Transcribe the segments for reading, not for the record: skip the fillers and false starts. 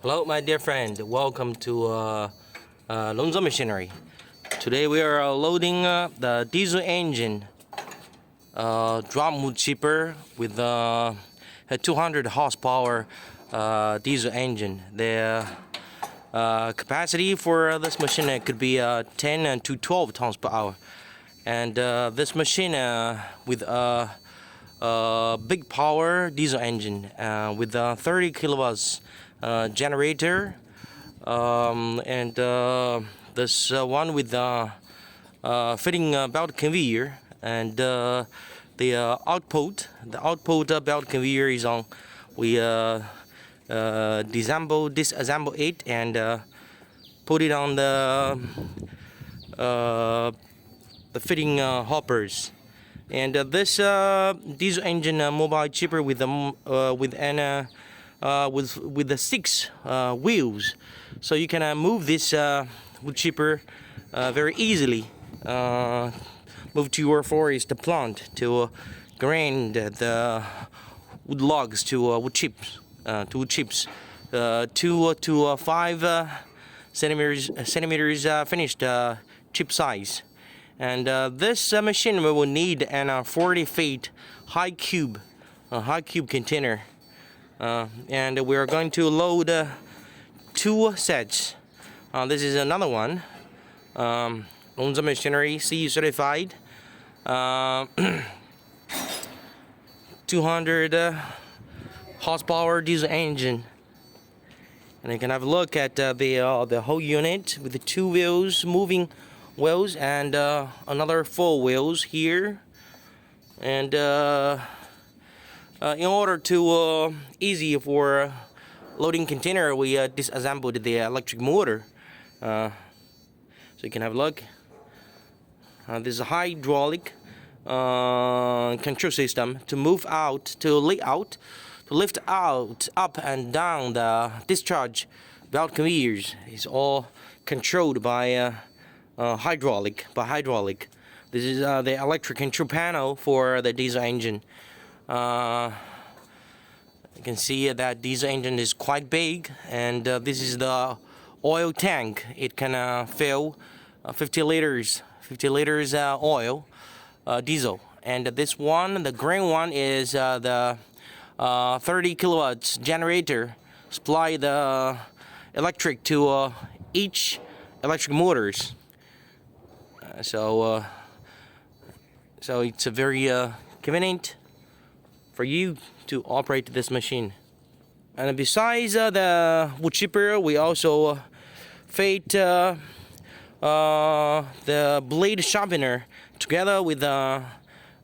Hello, my dear friend. Welcome to Longzhou Machinery. Today we are loading the diesel engine, drum wood chipper with a 200 horsepower diesel engine. The capacity for this machine could be 10 to 12 tons per hour, and this machine with a big power diesel engine with 30 kilowatts generator, and this one with fitting belt conveyor, and the output belt conveyor is on. We disassemble it and put it on the fitting hoppers. And this diesel engine mobile chipper with the 6 wheels, so you can move this wood chipper very easily. Move to your forest plant to grind the wood logs to wood chips. 2 to 5 centimeters finished chip size. And this machine will need an 40 feet high cube container, and we are going to load 2 sets. This is another one, Longzhou Machinery CE certified, 200 horsepower diesel engine. And you can have a look at the whole unit with the 2 wheels, moving wheels, and another 4 wheels here. And in order to easy for loading container, we disassembled the electric motor. So you can have a look. This is a hydraulic control system to move out, to lift out, up and down the discharge belt conveyors. It's all controlled by hydraulic. This is the electric control panel for the diesel engine. You can see that diesel engine is quite big, and this is the oil tank. It can fill 50 liters oil, diesel. And this one, the green one, is the 30 kilowatts generator. Supply the electric to each electric motors. So it's a very convenient for you to operate this machine. And besides the wood chipper, we also fit the blade sharpener together with the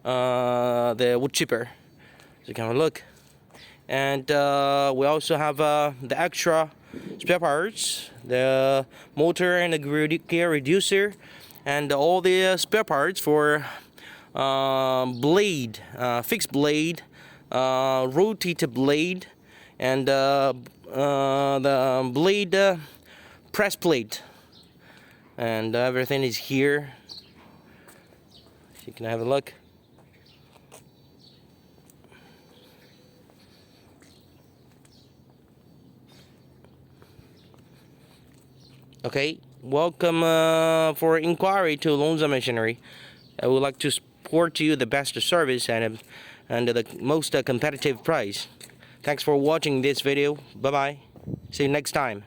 wood chipper. So you can have a look. And we also have the extra spare parts, the motor and the gear reducer, and all the spare parts for blade, fixed blade, rotated blade, and the blade press plate, and everything is here. So you can have a look. Okay, welcome for inquiry to Longzhou Machinery. I would like to support you the best service and the most competitive price. Thanks for watching this video. Bye bye. See you next time.